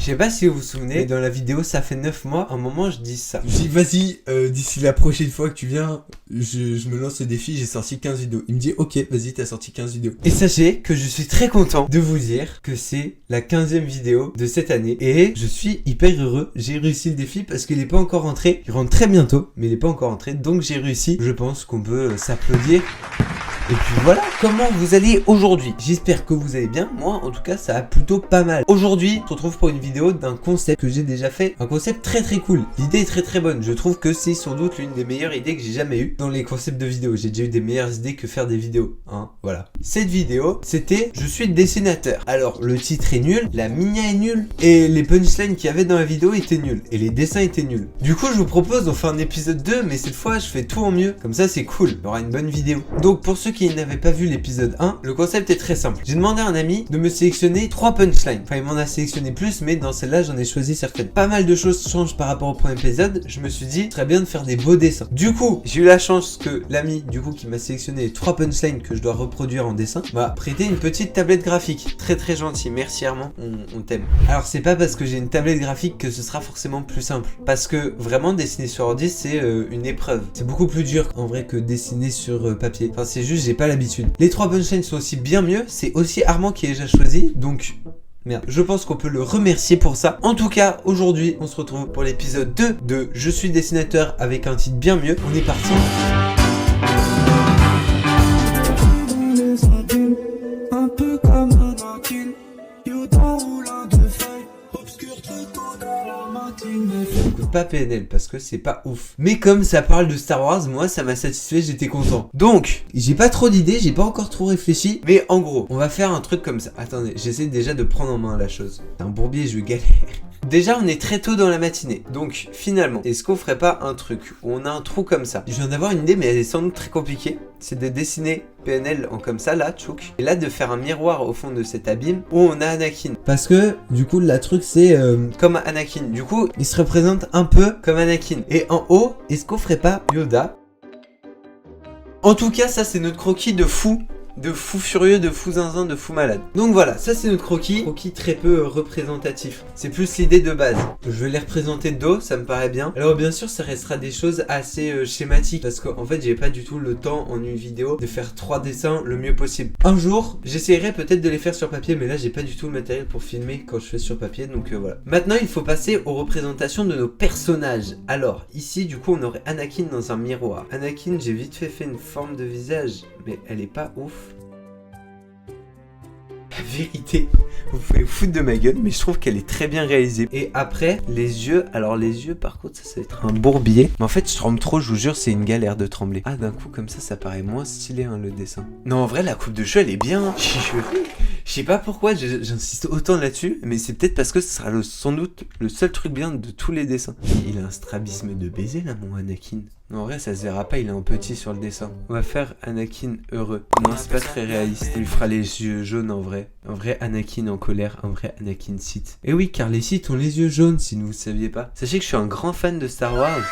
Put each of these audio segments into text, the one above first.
Je sais pas si vous vous souvenez, mais dans la vidéo ça fait 9 mois, à un moment je dis ça. Je dis vas-y, d'ici la prochaine fois que tu viens, je me lance le défi, j'ai sorti 15 vidéos. Il me dit ok, vas-y, t'as sorti 15 vidéos. Et sachez que je suis très content de vous dire que c'est la 15e vidéo de cette année. Et je suis hyper heureux, j'ai réussi le défi parce qu'il est pas encore rentré. Il rentre très bientôt, mais il est pas encore rentré, donc j'ai réussi. Je pense qu'on peut s'applaudir. Et puis voilà, comment vous allez aujourd'hui? J'espère que vous allez bien, moi en tout cas ça va plutôt pas mal. Aujourd'hui, on se retrouve pour une vidéo d'un concept que j'ai déjà fait, un concept très très cool. L'idée est très très bonne, je trouve que c'est sans doute l'une des meilleures idées que j'ai jamais eues dans les concepts de vidéos. J'ai déjà eu des meilleures idées que faire des vidéos, hein, voilà. Cette vidéo, c'était « Je suis dessinateur ». Alors, le titre est nul, la migna est nulle, et les punchlines qu'il y avait dans la vidéo étaient nuls, et les dessins étaient nuls. Du coup, je vous propose d'en faire un épisode 2, mais cette fois, je fais tout en mieux, comme ça c'est cool, il y aura une bonne vidéo. Donc, pour ceux qui n'avaient pas vu l'épisode 1, le concept est très simple. J'ai demandé à un ami de me sélectionner 3 punchlines. Enfin, il m'en a sélectionné plus, mais dans celle-là, j'en ai choisi certaines. Pas mal de choses changent par rapport au premier épisode. Je me suis dit, ce serait bien de faire des beaux dessins. Du coup, j'ai eu la chance que l'ami, du coup, qui m'a sélectionné les 3 punchlines que je dois reproduire en dessin, m'a prêté une petite tablette graphique. Très très gentil. Merci Armand, on t'aime. Alors, c'est pas parce que j'ai une tablette graphique que ce sera forcément plus simple. Parce que vraiment, dessiner sur ordi, c'est une épreuve. C'est beaucoup plus dur en vrai que dessiner sur papier. Enfin, c'est juste, j'ai pas l'habitude. Les 3 punchlines sont aussi bien mieux, c'est aussi Armand qui a déjà choisi, donc merde. Je pense qu'on peut le remercier pour ça. En tout cas, aujourd'hui, on se retrouve pour l'épisode 2 de Je suis dessinateur avec un titre bien mieux. On est parti. Un peu comme un Anakin, Yoda roulant de feuilles, obscur très tôt dans la matinée. J'écoute pas PNL parce que c'est pas ouf. Mais comme ça parle de Star Wars, moi ça m'a satisfait, j'étais content. Donc, j'ai pas trop d'idées, j'ai pas encore trop réfléchi. Mais en gros, on va faire un truc comme ça. Attendez, j'essaie déjà de prendre en main la chose. C'est un bourbier, je galère. Déjà, on est très tôt dans la matinée. Donc, finalement, est-ce qu'on ferait pas un truc où on a un trou comme ça? Je viens d'avoir une idée, mais elle est sans doute très compliquée. C'est de dessiner PNL en comme ça, là, tchouk. Et là, de faire un miroir au fond de cet abîme où on a Anakin. Parce que, du coup, la truc, c'est... Comme Anakin. Du coup, il se représente un peu comme Anakin. Et en haut, est-ce qu'on ferait pas Yoda? En tout cas, ça, c'est notre croquis de fou. De fou furieux, de fou zinzin, de fou malade. Donc voilà, ça c'est notre croquis. Croquis très peu représentatif. C'est plus l'idée de base. Je vais les représenter de dos, ça me paraît bien. Alors bien sûr, ça restera des choses assez schématiques. Parce qu'en fait, j'ai pas du tout le temps en une vidéo de faire 3 dessins le mieux possible. Un jour, j'essaierai peut-être de les faire sur papier. Mais là, j'ai pas du tout le matériel pour filmer quand je fais sur papier. Donc voilà. Maintenant, il faut passer aux représentations de nos personnages. Alors, ici, du coup, on aurait Anakin dans un miroir. Anakin, j'ai vite fait une forme de visage. Mais elle est pas ouf. La vérité, vous pouvez vous foutre de ma gueule, mais je trouve qu'elle est très bien réalisée. Et après, les yeux, alors les yeux par contre, ça va être un bourbier. Mais en fait, je tremble trop, je vous jure, c'est une galère de trembler. Ah, d'un coup, comme ça paraît moins stylé, hein, le dessin. Non, en vrai, la coupe de cheveux, elle est bien. Je sais pas pourquoi j'insiste autant là-dessus, mais c'est peut-être parce que ce sera sans doute le seul truc bien de tous les dessins. Il a un strabisme de baiser là, mon Anakin. Non, en vrai, ça se verra pas, il est en petit sur le dessin. On va faire Anakin heureux. Non, c'est pas très réaliste. Il lui fera les yeux jaunes en vrai. Un vrai Anakin en colère, un vrai Anakin Sith. Et oui, car les Sith ont les yeux jaunes, si vous ne saviez pas. Sachez que je suis un grand fan de Star Wars.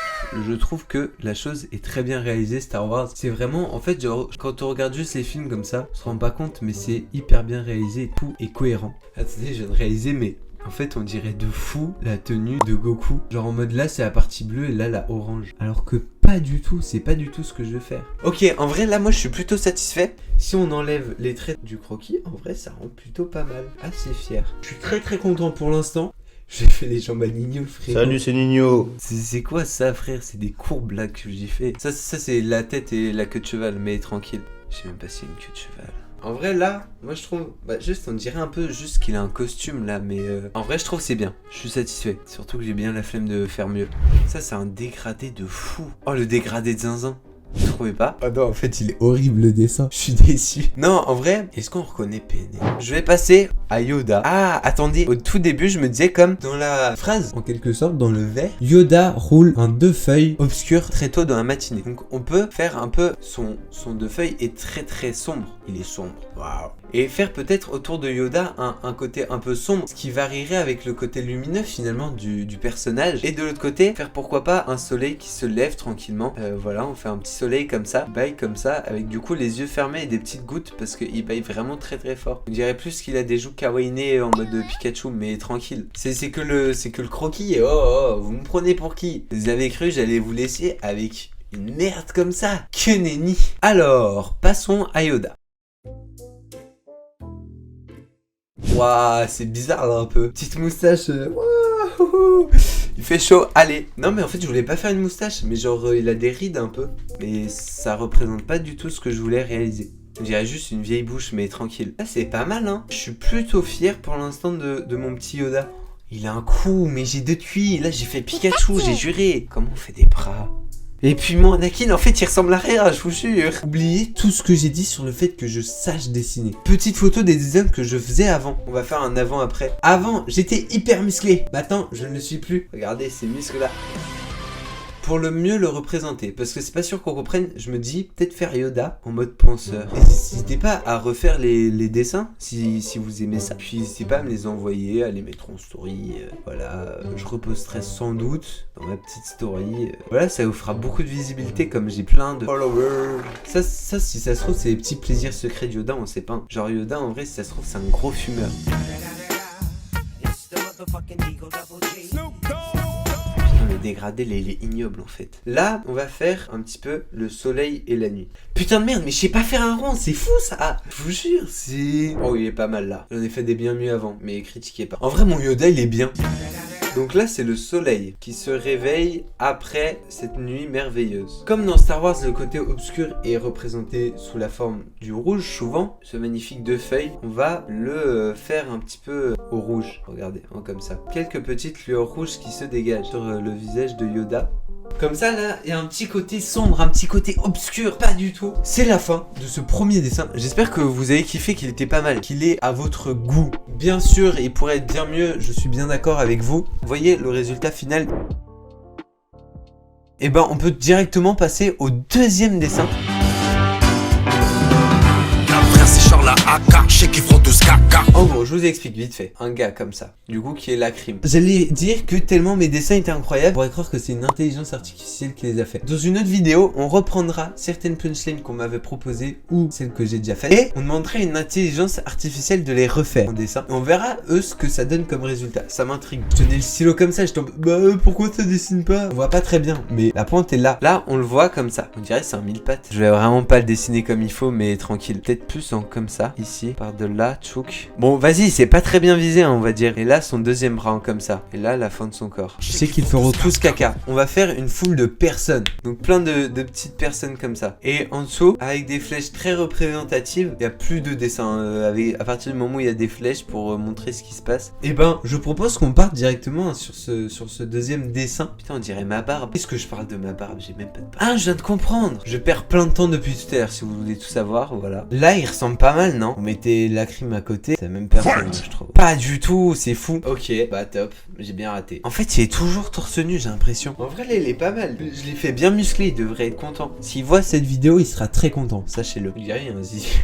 Je trouve que la chose est très bien réalisée, Star Wars. C'est vraiment, en fait, genre, quand on regarde juste les films comme ça, on se rend pas compte, mais c'est hyper bien réalisé. Tout est cohérent. Attendez, je viens de réaliser, mais... En fait, on dirait de fou la tenue de Goku. Genre en mode là, c'est la partie bleue et là, la orange. Alors que pas du tout, c'est pas du tout ce que je veux faire. Ok, en vrai, là, moi, je suis plutôt satisfait. Si on enlève les traits du croquis, en vrai, ça rend plutôt pas mal. Assez fier. Je suis très très content pour l'instant. J'ai fait les jambes à Nino, frère. Salut, c'est Nino. C'est quoi ça, frère? C'est des courbes là que j'ai fait. Ça c'est la tête et la queue de cheval, mais tranquille. Je sais même pas si c'est une queue de cheval. En vrai là, moi je trouve, juste on dirait un peu juste qu'il a un costume là, mais en vrai je trouve c'est bien, je suis satisfait. Surtout que j'ai bien la flemme de faire mieux. Ça c'est un dégradé de fou. Oh le dégradé de zinzin. Vous trouvez pas? Ah non, en fait, il est horrible le dessin. Je suis déçu. Non, en vrai, est-ce qu'on reconnaît PNL? Je vais passer à Yoda. Ah, attendez, au tout début, je me disais comme dans la phrase, En quelque sorte, dans le vers, Yoda roule un 2 feuilles. obscur très tôt dans la matinée. Donc on peut faire un peu, son 2 feuilles est très très sombre. Il est sombre. Waouh. Et faire peut-être autour de Yoda un côté un peu sombre, ce qui varierait avec le côté lumineux finalement du personnage. Et de l'autre côté, faire pourquoi pas un soleil qui se lève tranquillement. Voilà, on fait un petit soleil comme ça, baille comme ça, avec du coup les yeux fermés et des petites gouttes parce qu'il baille vraiment très très fort. On dirait plus qu'il a des joues kawaiiné en mode Pikachu, mais tranquille. C'est que le croquis. Oh, vous me prenez pour qui? Vous avez cru j'allais vous laisser avec une merde comme ça? Que nenni. Alors, passons à Yoda. Waouh, c'est bizarre là un peu. Petite moustache. Wouhou. Il fait chaud. Allez. Non mais en fait je voulais pas faire une moustache, mais genre il a des rides un peu. Mais ça représente pas du tout ce que je voulais réaliser. Je dirais juste une vieille bouche, mais tranquille. Là c'est pas mal hein. Je suis plutôt fier pour l'instant de mon petit Yoda. Il a un cou, mais j'ai deux cuits. Là j'ai fait Pikachu, j'ai juré. Comment on fait des bras? Et puis mon Anakin, en fait, il ressemble à rien, je vous jure. Oubliez tout ce que j'ai dit sur le fait que je sache dessiner. Petite photo des designs que je faisais avant. On va faire un avant-après. Avant, j'étais hyper musclé. Maintenant, je ne le suis plus. Regardez ces muscles-là. Pour le mieux le représenter, parce que c'est pas sûr qu'on comprenne, je me dis peut-être faire Yoda en mode penseur. N'hésitez pas à refaire les dessins si vous aimez ça. Puis n'hésitez pas à me les envoyer, à les mettre en story. Voilà, je reposterai sans doute dans ma petite story. Voilà, ça vous fera beaucoup de visibilité comme j'ai plein de followers. Ça si ça se trouve, c'est les petits plaisirs secrets de Yoda, on sait pas. Genre Yoda, en vrai, si ça se trouve, c'est un gros fumeur. Le dégradé, il est ignoble en fait. Là, on va faire un petit peu le soleil et la nuit. Putain de merde, mais je sais pas faire un rond, c'est fou ça. Je vous jure, c'est... Oh, il est pas mal là. J'en ai fait des bien mieux avant, mais critiquez pas. En vrai, mon Yoda, il est bien. Donc là, c'est le soleil qui se réveille après cette nuit merveilleuse. Comme dans Star Wars, le côté obscur est représenté sous la forme du rouge, souvent, ce magnifique deux feuilles, on va le faire un petit peu au rouge. Regardez, comme ça. Quelques petites lueurs rouges qui se dégagent sur le visage de Yoda. Comme ça, là, il y a un petit côté sombre, un petit côté obscur, pas du tout. C'est la fin de ce premier dessin. J'espère que vous avez kiffé, qu'il était pas mal, qu'il est à votre goût. Bien sûr, il pourrait être bien mieux, je suis bien d'accord avec vous. Vous voyez le résultat final. Et ben, on peut directement passer au deuxième dessin. En gros, je vous explique vite fait. Un gars comme ça, du coup, qui est Lacrim. J'allais dire que tellement mes dessins étaient incroyables, on pourrait croire que c'est une intelligence artificielle qui les a fait. Dans une autre vidéo, on reprendra certaines punchlines qu'on m'avait proposées ou celles que j'ai déjà faites, et on demanderait à une intelligence artificielle de les refaire en dessin. Et on verra, eux, ce que ça donne comme résultat. Ça m'intrigue. Je tenais le stylo comme ça, je tombe. Bah, pourquoi ça dessine pas? On voit pas très bien, mais la pointe est là. Là, on le voit comme ça. On dirait que c'est un mille pattes. Je vais vraiment pas le dessiner comme il faut, mais tranquille. Peut-être plus en comme ça, ici, par de là, tchouk. Bon, vas-y, c'est pas très bien visé, hein, on va dire. Et là, son deuxième bras, comme ça. Et là, la fin de son corps. Je sais qu'ils feront tous caca. On va faire une foule de personnes. Donc, plein de petites personnes comme ça. Et en dessous, avec des flèches très représentatives, il y a plus de dessins. À partir du moment où il y a des flèches pour montrer ce qui se passe. Et ben, je propose qu'on parte directement sur ce deuxième dessin. Putain, on dirait ma barbe. Est-ce que je parle de ma barbe? J'ai même pas de barbe. Ah, je viens de comprendre. Je perds plein de temps depuis tout à l'heure, si vous voulez tout savoir. Voilà. Là, il ressemble pas mal, non? On mettait Lacrim à côté. C'est la même personne, je trouve. Pas du tout, c'est fou. Ok, bah top. J'ai bien raté. En fait, il est toujours torse nu, j'ai l'impression. En vrai, là, il est pas mal. Je l'ai fait bien musclé, il devrait être content. S'il voit cette vidéo, il sera très content. Sachez-le. Il y a rien, zizi.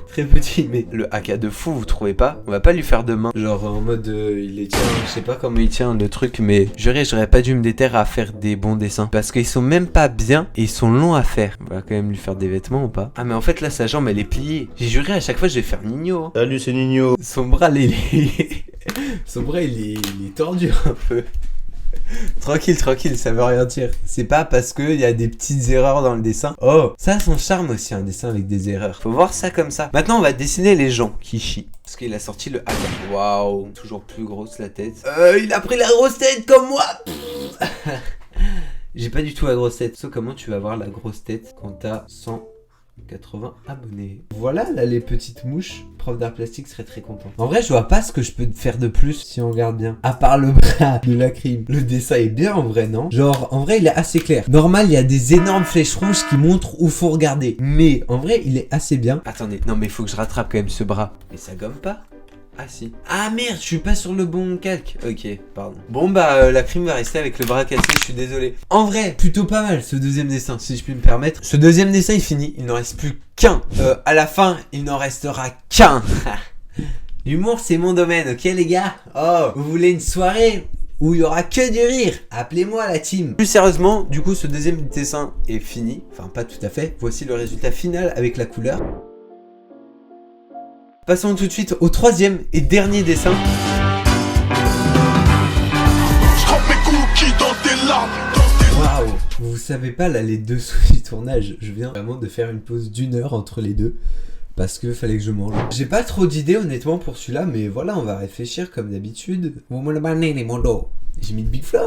Très petit, mais le AK de fou, vous trouvez pas? On va pas lui faire de main. Genre en mode, il les tient. Je sais pas comment il tient le truc, mais j'aurais pas dû me déterrer à faire des bons dessins. Parce qu'ils sont même pas bien et ils sont longs à faire. On va quand même lui faire des vêtements ou pas? Ah, mais en fait, là, sa jambe, elle est pliée. J'ai juré à chaque fois, je vais faire Nino. Hein. Salut, c'est Nino. Son bras, son bras, il est tordu un peu. Tranquille, ça veut rien dire. C'est pas parce qu'il y a des petites erreurs dans le dessin. Oh, ça a son charme aussi, un dessin avec des erreurs. Faut voir ça comme ça. Maintenant, on va dessiner les gens qui chient. Parce qu'il a sorti le hacker. Waouh, toujours plus grosse la tête. Il a pris la grosse tête comme moi. J'ai pas du tout la grosse tête. So, comment tu vas avoir la grosse tête quand t'as 180 abonnés? Voilà, là, les petites mouches. Prof d'art plastique serait très content. En vrai, je vois pas ce que je peux faire de plus si on regarde bien. À part le bras de Lacrim. Le dessin est bien en vrai, non? Genre, en vrai, il est assez clair. Normal, il y a des énormes flèches rouges qui montrent où faut regarder. Mais, en vrai, il est assez bien. Attendez, non mais il faut que je rattrape quand même ce bras. Mais ça gomme pas? Ah si. Ah merde, je suis pas sur le bon calque. Ok, pardon. Bon bah, Lacrim va rester avec le bras cassé, je suis désolé. En vrai, plutôt pas mal ce deuxième dessin, si je puis me permettre. Ce deuxième dessin est fini, il n'en reste plus qu'un. À la fin, il n'en restera qu'un. L'humour, c'est mon domaine, ok les gars? Oh, vous voulez une soirée où il y aura que du rire? Appelez-moi la team. Plus sérieusement, du coup, ce deuxième dessin est fini. Enfin, pas tout à fait. Voici le résultat final avec la couleur. Passons tout de suite au troisième et dernier dessin. Waouh! Vous savez pas là les dessous du tournage, je viens vraiment de faire une pause d'1 heure entre les deux. Parce que fallait que je mange. J'ai pas trop d'idées honnêtement pour celui-là, mais voilà, on va réfléchir comme d'habitude. J'ai mis le Big Flow.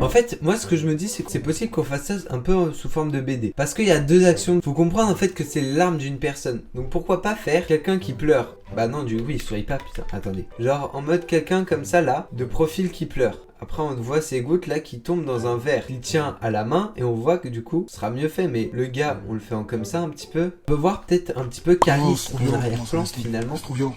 En fait, moi ce que je me dis, c'est que c'est possible qu'on fasse ça un peu sous forme de BD. Parce qu'il y a deux actions. Faut comprendre en fait que c'est l'arme d'une personne. Donc pourquoi pas faire quelqu'un qui pleure? Bah non, du coup, il sourit pas, putain. Attendez. Genre en mode quelqu'un comme ça là, de profil qui pleure. Après on voit ces gouttes là qui tombent dans un verre. Il tient à la main et on voit que du coup ce sera mieux fait. Mais le gars on le fait en comme ça un petit peu. On peut voir peut-être un petit peu Caris en arrière-plan finalement.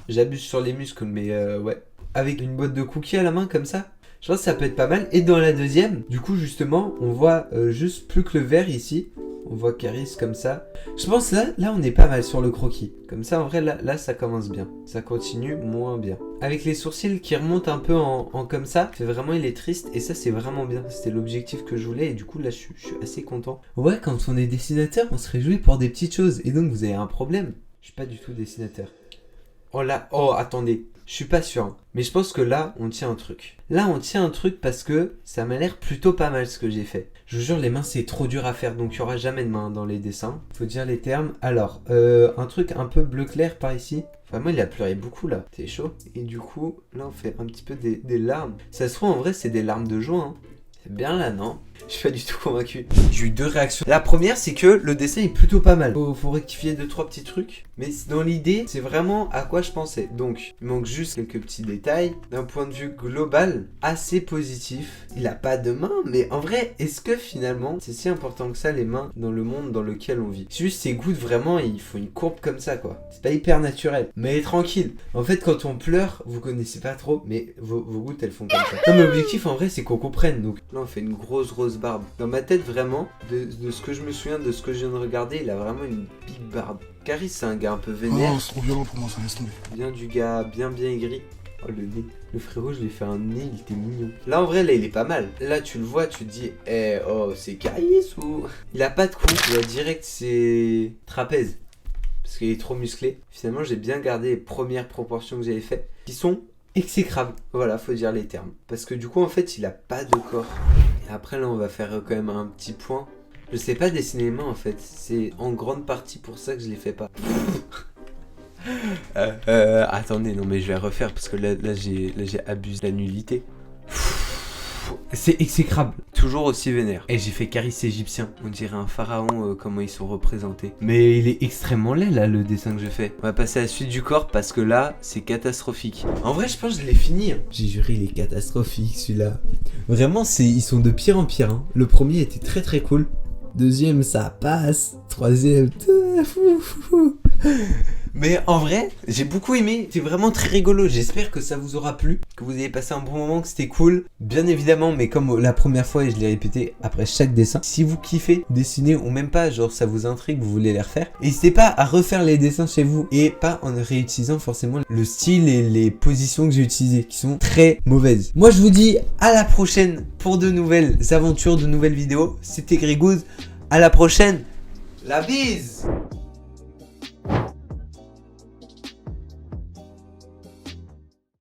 J'abuse sur les muscles mais ouais. Avec une boîte de cookies à la main comme ça. Je pense que ça peut être pas mal. Et dans la deuxième, du coup justement on voit juste plus que le verre ici. On voit Caris comme ça. Je pense là on est pas mal sur le croquis. Comme ça en vrai là ça commence bien. Ça continue moins bien. Avec les sourcils qui remontent un peu en comme ça. Fait vraiment il est triste et ça c'est vraiment bien. C'était l'objectif que je voulais et du coup là je suis assez content. Ouais, quand on est dessinateur on se réjouit pour des petites choses. Et donc vous avez un problème. Je suis pas du tout dessinateur. Oh là, oh attendez. Je suis pas sûr, hein. Mais je pense que là, on tient un truc. Là, on tient un truc parce que ça m'a l'air plutôt pas mal ce que j'ai fait. Je vous jure, les mains, c'est trop dur à faire, donc il y aura jamais de mains dans les dessins. Faut dire les termes. Alors, un truc un peu bleu clair par ici. Enfin, moi, il a pleuré beaucoup, là. C'est chaud. Et du coup, là, on fait un petit peu des larmes. Ça se trouve, en vrai, c'est des larmes de joie, hein. C'est bien là, non? Je suis pas du tout convaincu. J'ai eu deux réactions. La première, c'est que le dessin est plutôt pas mal. Faut rectifier 2-3 petits trucs. Mais dans l'idée, c'est vraiment à quoi je pensais. Donc, il manque juste quelques petits détails. D'un point de vue global, assez positif. Il a pas de main, mais en vrai, est-ce que finalement, c'est si important que ça, les mains, dans le monde dans lequel on vit? C'est juste ces gouttes, vraiment, il faut une courbe comme ça, quoi. C'est pas hyper naturel. Mais tranquille. En fait, quand on pleure, vous connaissez pas trop, mais vos gouttes, elles font comme ça. Non, mais l'objectif, en vrai, c'est qu'on comprenne. Donc là, on fait une grosse barbe. Dans ma tête, vraiment, de ce que je me souviens, de ce que je viens de regarder, il a vraiment une big barbe. Caris, c'est un gars un peu vénère. Oh, c'est trop violent pour moi, ça laisse tomber. Bien du gars, bien aigri. Oh, le nez. Le frérot, je lui ai fait un nez, il était mignon. Là, en vrai, là, il est pas mal. Là, tu le vois, tu te dis, oh, c'est Caris ou... Il a pas de cou. Il a direct ses trapèzes. Parce qu'il est trop musclé. Finalement, j'ai bien gardé les premières proportions que j'avais faites. Qui sont exécrables. Voilà, faut dire les termes. Parce que du coup, en fait, il a pas de corps. Et après, là, on va faire quand même un petit point. Je sais pas dessiner les mains, en fait. C'est en grande partie pour ça que je les fais pas. Attendez, non, mais je vais refaire parce que là j'ai abusé de la nullité. C'est exécrable. Toujours aussi vénère. Et j'ai fait Caris égyptien. On dirait un pharaon, comment ils sont représentés. Mais il est extrêmement laid là, le dessin que je fais. On va passer à la suite du corps parce que là, c'est catastrophique. En vrai, je pense que je l'ai fini. Hein. J'ai juré, il est catastrophique celui-là. Vraiment, ils sont de pire en pire. Hein. Le premier était très très cool. Deuxième, ça passe. Troisième, mais en vrai, j'ai beaucoup aimé. C'est vraiment très rigolo. J'espère que ça vous aura plu, que vous avez passé un bon moment, que c'était cool. Bien évidemment, mais comme la première fois et je l'ai répété après chaque dessin, si vous kiffez dessiner ou même pas, genre ça vous intrigue, vous voulez les refaire, n'hésitez pas à refaire les dessins chez vous et pas en réutilisant forcément le style et les positions que j'ai utilisées qui sont très mauvaises. Moi, je vous dis à la prochaine pour de nouvelles aventures, de nouvelles vidéos. C'était Grégouze. À la prochaine. La bise.